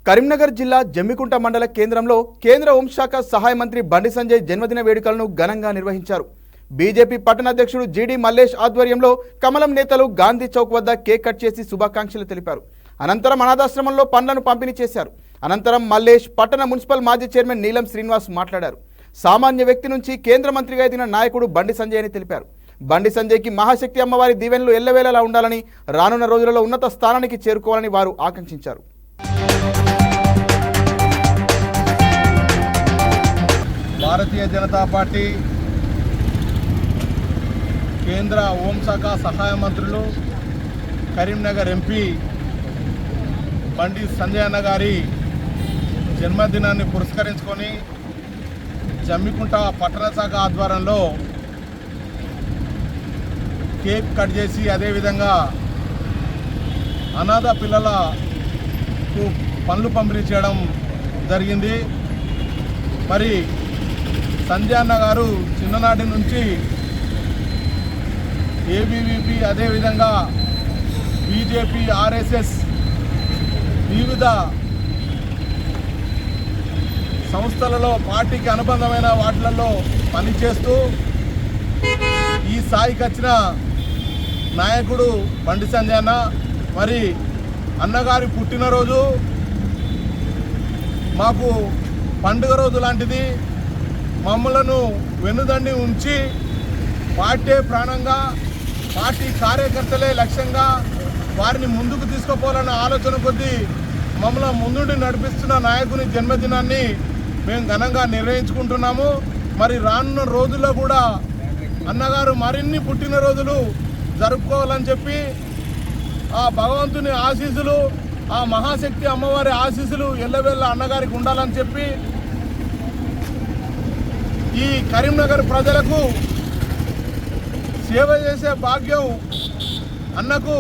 కరీంనగర్ జిల్లా జమ్మికుంట మండల కేంద్రంలో కేంద్ర హోంశాఖ సహాయ మంత్రి బండి సంజయ్ జన్మదిన వేడుకలను ఘనంగా నిర్వహించారు. బీజేపీ పట్టణ అధ్యక్షుడు జీడి మల్లేష్ ఆధ్వర్యంలో కమలం నేతలు గాంధీ చౌక్ వద్ద కేక్ కట్ చేసి శుభాకాంక్షలు తెలిపారు. అనంతరం అనాథాశ్రమంలో పండ్లను పంపిణీ చేశారు. అనంతరం మల్లేష్ పట్టణ మున్సిపల్ మాజీ చైర్మన్ నీలం శ్రీనివాస్ మాట్లాడారు. సామాన్య వ్యక్తి నుంచి కేంద్ర మంత్రిగా ఎదిగిన నాయకుడు బండి సంజయ్ అని తెలిపారు. బండి సంజయ్కి మహాశక్తి అమ్మవారి దీవెనలు ఎల్లవేళలా ఉండాలని, రానున్న రోజులలో ఉన్నత స్థానానికి చేరుకోవాలని వారు ఆకాంక్షించారు. భారతీయ జనతా పార్టీ కేంద్ర హోంశాఖ సహాయ మంత్రులు కరీంనగర్ ఎంపీ బండి సంజయ్ అన్న గారి జన్మదినాన్ని పురస్కరించుకొని జమ్మికుంట పట్టణ శాఖ ఆధ్వర్యంలో కేక్ కట్ చేసి అదేవిధంగా అనాథ పిల్లలకు పండ్లు పంపిణీ చేయడం జరిగింది. మరి సంజయ్ అన్న గారు చిన్ననాటి నుంచి ఏబీవీపీ అదేవిధంగా బీజేపీ, ఆర్ఎస్ఎస్ వివిధ సంస్థలలో పార్టీకి అనుబంధమైన వాటిలలో పనిచేస్తూ ఈ స్థాయికి వచ్చిన నాయకుడు బండి సంజయ్ అన్న. మరి అన్నగారి పుట్టినరోజు మాకు పండుగ రోజు లాంటిది. మమ్మలను వెన్నుదండి ఉంచి పార్టీ ప్రాణంగా, పార్టీ కార్యకర్తలే లక్ష్యంగా వారిని ముందుకు తీసుకుపోవాలన్న ఆలోచన కొద్దీ మమ్మల్ని ముందుండి నడిపిస్తున్న నాయకుని జన్మదినాన్ని మేము ఘనంగా నిర్వహించుకుంటున్నాము. మరి రానున్న రోజుల్లో కూడా అన్నగారు మరిన్ని పుట్టినరోజులు జరుపుకోవాలని చెప్పి ఆ భగవంతుని ఆశీస్సులు, ఆ మహాశక్తి అమ్మవారి ఆశీస్సులు ఎల్లవేళ్ళ అన్నగారికి ఉండాలని చెప్పి ఈ కరీంనగర్ ప్రజలకు సేవ చేసే భాగ్యం అన్నకు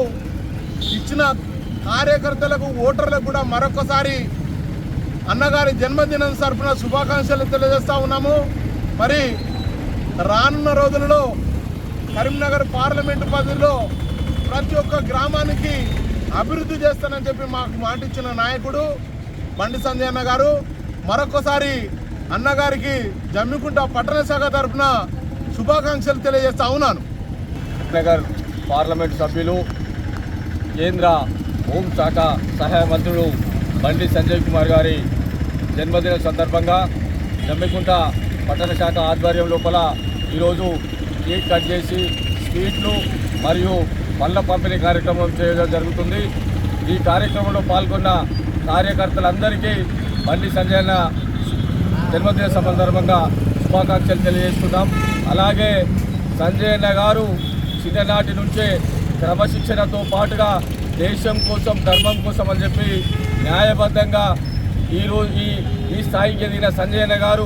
ఇచ్చిన కార్యకర్తలకు, ఓటర్లకు కూడా మరొకసారి అన్నగారి జన్మదినం తరపున శుభాకాంక్షలు తెలియజేస్తూ ఉన్నాము. మరి రానున్న రోజులలో కరీంనగర్ పార్లమెంటు పరిధిలో ప్రతి ఒక్క గ్రామానికి అభివృద్ధి చేస్తానని చెప్పి మాకు మాటిచ్చిన నాయకుడు బండి సంజయ్ అన్న గారు. మరొకసారి అన్నగారికి జమ్మికుంట పట్టణ శాఖ తరఫున శుభాకాంక్షలు తెలియజేస్తా ఉన్నాను. నగర్ పార్లమెంట్ సభ్యులు, కేంద్ర హోంశాఖ సహాయ మంత్రులు బండి సంజయ్ కుమార్ గారి జన్మదిన సందర్భంగా జమ్మికుంట పట్టణ శాఖ ఆధ్వర్యం లోపల ఈరోజు కేక్ కట్ చేసి స్వీట్లు మరియు పళ్ళ పంపిణీ కార్యక్రమం చేయడం జరుగుతుంది. ఈ కార్యక్రమంలో పాల్గొన్న కార్యకర్తలందరికీ బండి సంజయ్ అన్న జన్మదిన సందర్భంగా శుభాకాంక్షలు తెలియజేస్తున్నాం. అలాగే సంజయ్ అన్న గారు చిన్ననాటి నుంచే క్రమశిక్షణతో పాటుగా దేశం కోసం, ధర్మం కోసం అని చెప్పి న్యాయబద్ధంగా ఈ స్థాయికి ఎదిగిన సంజయ్ అన్న గారు